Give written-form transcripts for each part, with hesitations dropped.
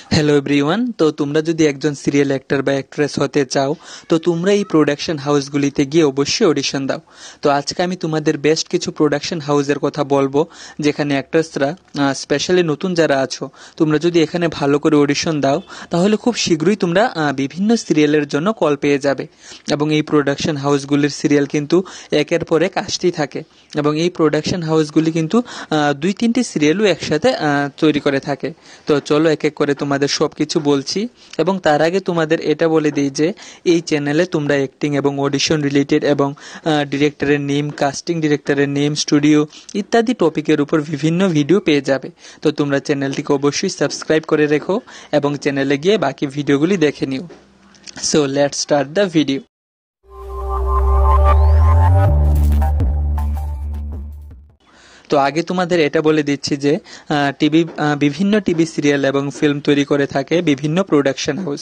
Hello everyone. তো তোমরা যদি একজন সিরিয়াল অ্যাক্টর বা অ্যাক্ট্রেস হতে চাও তো তোমরা এই প্রোডাকশন হাউসগুলিতে গিয়ে অবশ্যই অডিশন দাও। তো আজকে আমি তোমাদের বেস্ট কিছু প্রোডাকশন হাউসের কথা বলবো যেখানে অ্যাক্ট্রেসরা স্পেশালি নতুন যারা আছো তোমরা যদি এখানে ভালো করে অডিশন দাও তাহলে খুব শীঘ্রই তোমরা বিভিন্ন সিরিয়ালের জন্য কল পেয়ে যাবে। এবং এই প্রোডাকশন হাউসগুলির সিরিয়াল কিন্তু একের পর এক আসতেই থাকে এবং এই প্রোডাকশন হাউসগুলি কিন্তু 2-3টি সিরিয়ালও একসাথে তৈরি করে থাকে। তো চলো এক এক করে তোমাদের সবকিছু বলছি এবং তার আগে তোমাদের এটা বলে দিই যে এই চ্যানেলে তোমরা অ্যাক্টিং এবং অডিশন রিলেটেড এবং ডিরেক্টরের নেম, কাস্টিং ডিরেক্টরের নেম, স্টুডিও ইত্যাদি টপিকের উপর বিভিন্ন ভিডিও পেয়ে যাবে। তো তোমরা চ্যানেলটিকে অবশ্যই সাবস্ক্রাইব করে রেখো এবং চ্যানেলে গিয়ে বাকি ভিডিওগুলি দেখে নিও। So let's start the video. তো আগে তোমাদের এটা বলে দিচ্ছি যে বিভিন্ন টিভি সিরিয়াল এবং ফিল্ম তৈরি করে থাকে বিভিন্ন প্রোডাকশন হাউস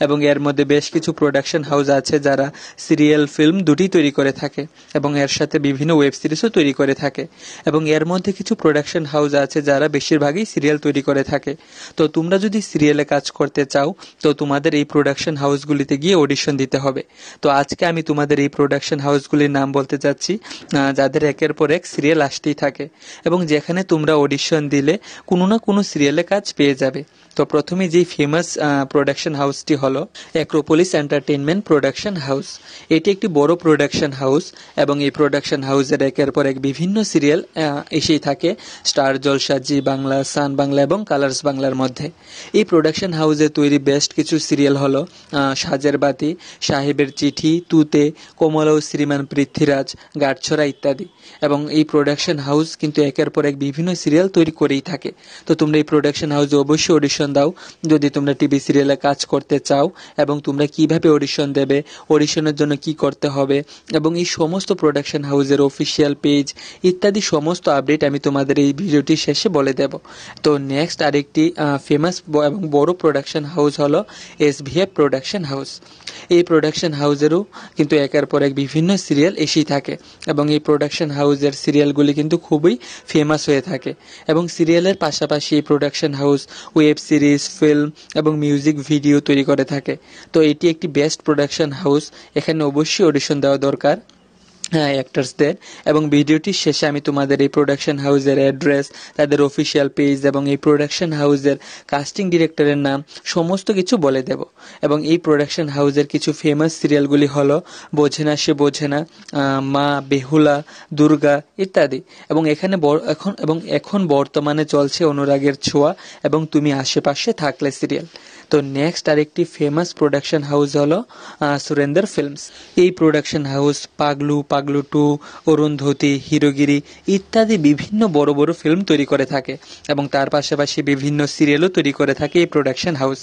এবং এর মধ্যে বেশ কিছু প্রোডাকশন হাউস আছে যারা সিরিয়াল ফিল্ম দুটি তৈরি করে থাকে এবং এর সাথে বিভিন্ন ওয়েব সিরিজও তৈরি করে থাকে এবং এর মধ্যে কিছু প্রোডাকশন হাউস আছে যারা বেশিরভাগই সিরিয়াল তৈরি করে থাকে। তো তোমরা যদি সিরিয়ালে কাজ করতে চাও তো তোমাদের এই প্রোডাকশন হাউসগুলিতে গিয়ে অডিশন দিতে হবে। তো আজকে আমি তোমাদের এই প্রোডাকশন হাউসগুলির নাম বলতে চাচ্ছি যাদের একের পর এক সিরিয়াল আসতেই থাকে এবং যেখানে তোমরা অডিশন দিলে কোনো না কোনো সিরিয়ালে কাজ পেয়ে যাবে। তো প্রথমে যেই ফেমাস প্রোডাকশন হাউসটি হলো অ্যাক্রোপলিস এন্টারটেইনমেন্ট প্রোডাকশন হাউস। এটি একটি বড় প্রোডাকশন হাউস এবং এই প্রোডাকশন হাউসের একের পর এক বিভিন্ন সিরিয়াল এসেই থাকে স্টার জলসা, জি বাংলা, সান বাংলা এবং কালার্স বাংলার মধ্যে। এই প্রোডাকশন হাউসে তৈরি বেস্ট কিছু সিরিয়াল হলো সাজের বাতি, সাহেবের চিঠি, তুতে, কমলা ও শ্রীমান পৃথ্বীরাজ, গাঁটছড়া ইত্যাদি। এবং এই প্রোডাকশন হাউস কিন্তু একের পর এক বিভিন্ন সিরিয়াল তৈরি করেই থাকে। তো তোমরা এই প্রোডাকশন হাউসে অবশ্যই অডিশন দাও যদি তোমরা টিভি সিরিয়ালে কাজ করতে চাও এবং তোমরা কিভাবে অডিশন দেবে, অডিশনের জন্য কি করতে হবে এবং এই সমস্ত প্রোডাকশন হাউসের অফিসিয়াল পেজ ইত্যাদি সমস্ত আপডেট আমি তোমাদের এই ভিডিওটির শেষে বলে দেব। তো নেক্সট আরেকটি ফেমাস এবং বড় প্রোডাকশন হাউস হলো SVF প্রোডাকশন হাউস। এই প্রোডাকশন হাউসেরও কিন্তু একের পর এক বিভিন্ন সিরিয়াল এসেই থাকে এবং এই প্রোডাকশন হাউসের সিরিয়ালগুলি কিন্তু খুবই ফেমাস হয়ে থাকে এবং সিরিয়ালের পাশাপাশি এই production house web series, film এবং মিউজিক ভিডিও তৈরি করে থাকে। তো এটি একটি বেস্ট প্রোডাকশন হাউস, এখানে অবশ্যই অডিশন দেওয়া দরকার অ্যাক্টার্সদের। এবং ভিডিওটির শেষে আমি তোমাদের এই প্রোডাকশন হাউসের অ্যাড্রেস, তাদের অফিসিয়াল পেজ এবং এই প্রোডাকশন হাউসের কাস্টিং ডিরেক্টরের নাম সমস্ত কিছু বলে দেব। এবং এই প্রোডাকশন হাউসের কিছু ফেমাস সিরিয়ালগুলি হলো বোঝে না সে বোঝে না, মা, বেহুলা, দুর্গা ইত্যাদি। এবং এখন বর্তমানে চলছে অনুরাগের ছোঁয়া এবং তুমি আশেপাশে থাকলে সিরিয়াল। তো নেক্সট আরেকটি ফেমাস প্রোডাকশন হাউস হলো সুরেন্দ্র ফিল্মস। এই প্রোডাকশন হাউস পাগলু, পাগলু 2, অরুন্ধতী, হিরোগিরি ইত্যাদি বিভিন্ন বড় বড় ফিল্ম তৈরি করে থাকে এবং তার পাশাপাশি বিভিন্ন সিরিয়ালও তৈরি করে থাকে এই প্রোডাকশন হাউস।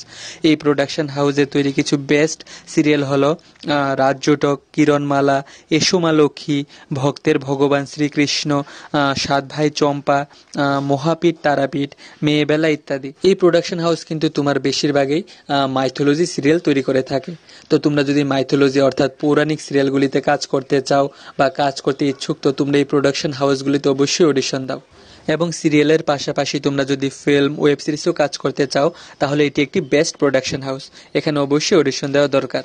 এই প্রোডাকশন হাউসে তৈরি কিছু বেস্ট সিরিয়াল হলো রাজজটক, কিরণমালা, এসোমা লক্ষ্মী, ভক্তের ভগবান শ্রীকৃষ্ণ, সাত ভাই চম্পা, মহাপীঠ তারাপীঠ, মেয়েবেলা ইত্যাদি। এই প্রোডাকশন হাউস কিন্তু তোমার বেশিরভাগই মাইথোলজি সিরিয়াল তৈরি করে থাকে। তো তোমরা যদি মাইথোলজি অর্থাৎ পৌরাণিক সিরিয়ালগুলিতে কাজ করতে চাও বা কাজ করতে ইচ্ছুক তো তোমরা এই প্রোডাকশন হাউসগুলিতে অবশ্যই অডিশন দাও। এবং সিরিয়ালের পাশাপাশি তোমরা যদি ফিল্ম, ওয়েব সিরিজও কাজ করতে চাও তাহলে এটি একটি বেস্ট প্রোডাকশন হাউস, এখানে অবশ্যই অডিশন দেওয়া দরকার।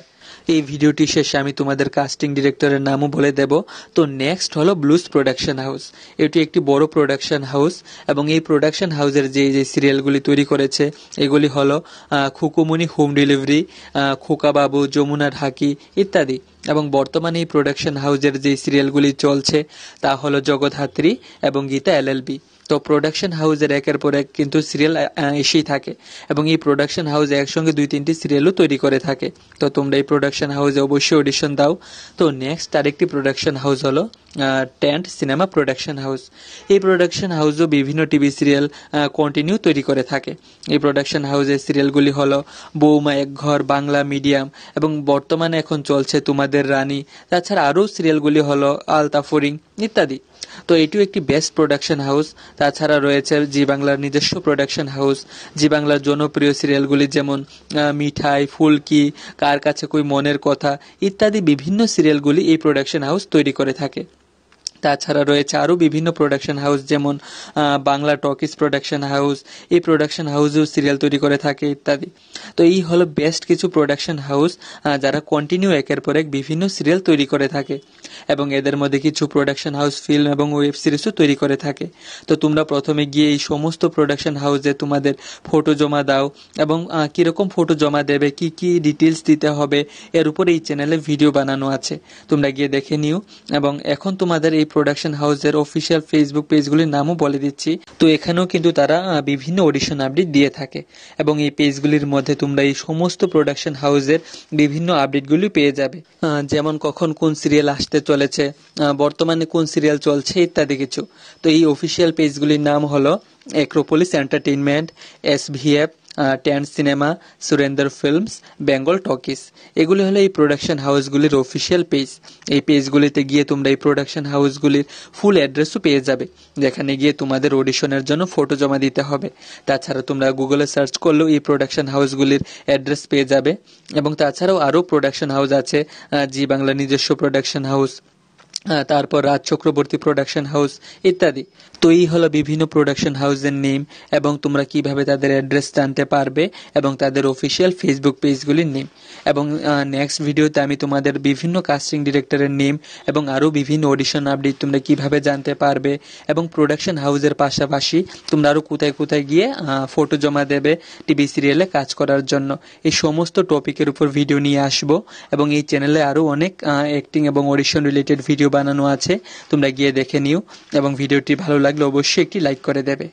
এই ভিডিওটি শেষে আমি তোমাদের কাস্টিং ডিরেক্টরের নামও বলে দেব। তো নেক্সট হলো ব্লুজ প্রোডাকশন হাউস। এটি একটি বড় প্রোডাকশন হাউস এবং এই প্রোডাকশন হাউসের যে সিরিয়ালগুলি তৈরি করেছে এগুলি হলো খুকুমনি হোম ডেলিভারি, খোকা বাবু, যমুনা ঢাকি ইত্যাদি। এবং বর্তমানে এই প্রোডাকশন হাউসের যে সিরিয়ালগুলি চলছে তা হলো জগদ্ধাত্রী এবং গীতা LLB। তো প্রোডাকশন হাউসের একের পর এক কিন্তু সিরিয়াল এসেই থাকে এবং এই প্রোডাকশন হাউসে একসঙ্গে 2-3টি সিরিয়ালও তৈরি করে থাকে। তো তোমরা এই প্রোডাকশন হাউসে অবশ্যই অডিশন দাও। তো নেক্সট আরেকটি প্রোডাকশন হাউস হলো টেন্ট সিনেমা প্রোডাকশন হাউস। এই প্রোডাকশন হাউসও বিভিন্ন টিভি সিরিয়াল কন্টিনিউ তৈরি করে থাকে। এই প্রোডাকশন হাউসের সিরিয়ালগুলি হলো বৌমা, এক ঘর, বাংলা মিডিয়াম এবং বর্তমানে এখন চলছে তোমাদের রানী। তাছাড়া আরও সিরিয়ালগুলি হলো আলতাফরিং ইত্যাদি। তো এটিও একটি বেস্ট প্রোডাকশন হাউস। তাছাড়া রয়েছে জি বাংলার নিজস্ব প্রোডাকশন হাউস। জি বাংলার জনপ্রিয় সিরিয়ালগুলি যেমন মিঠাই, ফুলকি, কার কাছে কই মনের কথা ইত্যাদি বিভিন্ন সিরিয়ালগুলি এই প্রোডাকশন হাউস তৈরি করে থাকে। তাছাড়া রয়েছে আরও বিভিন্ন প্রোডাকশন হাউস, যেমন বাংলা টকিজ প্রোডাকশন হাউস, এই প্রোডাকশন হাউসেও সিরিয়াল তৈরি করে থাকে ইত্যাদি। তো এই হলো বেস্ট কিছু প্রোডাকশন হাউস যারা কন্টিনিউ একের পর এক বিভিন্ন সিরিয়াল তৈরি করে থাকে, এবং এদের মধ্যে কিছু প্রোডাকশন হাউস ফিল্ম এবং ওয়েব সিরিজও তৈরি করে থাকে। তো তোমরা প্রথমে গিয়ে এই সমস্ত প্রোডাকশন হাউসে তোমাদের ফটো জমা দাও, এবং কীরকম ফটো জমা দেবে, কি কি ডিটেলস দিতে হবে, এর উপর এই চ্যানেলে ভিডিও বানানো আছে, তোমরা গিয়ে দেখে নিও। এবং এখন তোমাদের এই প্রোডাকশন হাউসের অফিসিয়াল ফেসবুক পেজগুলির নামও বলে দিচ্ছি। তো এখানেও কিন্তু তারা বিভিন্ন অডিশন আপডেট দিয়ে থাকে, এবং এই পেজগুলির মধ্যে তোমরা এই সমস্ত প্রোডাকশন হাউসের বিভিন্ন আপডেটগুলি পেয়ে যাবে, যেমন কখন কোন সিরিয়াল আসতে চলেছে, বর্তমানে কোন সিরিয়াল চলছে ইত্যাদি কিছু। তো এই অফিসিয়াল পেজগুলির নাম হলো Acropolis entertainment, SVF, tan cinema, Surendra films, Bengal talkies. এগুলি হলো এই প্রোডাকশন হাউসগুলির অফিসিয়াল পেজ। এই পেজগুলিতে গিয়ে তোমরা এই প্রোডাকশন হাউসগুলির ফুল অ্যাড্রেসও পেয়ে যাবে, যেখানে গিয়ে তোমাদের অডিশনের জন্য ফটো জমা দিতে হবে। তাছাড়া তোমরা গুগলে সার্চ করলেও এই প্রোডাকশন হাউসগুলির অ্যাড্রেস পেয়ে যাবে। এবং তাছাড়াও আরও প্রোডাকশন হাউস আছে, জি বাংলা নিজস্ব প্রোডাকশন হাউস, তারপর রাজ চক্রবর্তী প্রোডাকশন হাউস ইত্যাদি। তো এই হলো বিভিন্ন প্রোডাকশন হাউসের নেম, এবং তোমরা কিভাবে তাদের অ্যাড্রেস জানতে পারবে, এবং তাদের অফিসিয়াল ফেসবুক পেজগুলির নেম। এবং নেক্সট ভিডিওতে আমি তোমাদের বিভিন্ন কাস্টিং ডিরেক্টরের নেম এবং আরও বিভিন্ন অডিশন আপডেট তোমরা কিভাবে জানতে পারবে, এবং প্রোডাকশন হাউসের পাশাপাশি তোমরা আরও কোথায় কোথায় গিয়ে ফটো জমা দেবে টিভি সিরিয়ালে কাজ করার জন্য, এই সমস্ত টপিকের উপর ভিডিও নিয়ে আসবো। এবং এই চ্যানেলে আরও অনেক অ্যাক্টিং এবং অডিশন রিলেটেড ভিডিও বানানো আছে, তোমরা গিয়ে দেখে নিও। এবং ভিডিওটি ভালো লাগলে অবশ্যই একটি লাইক করে দেবে।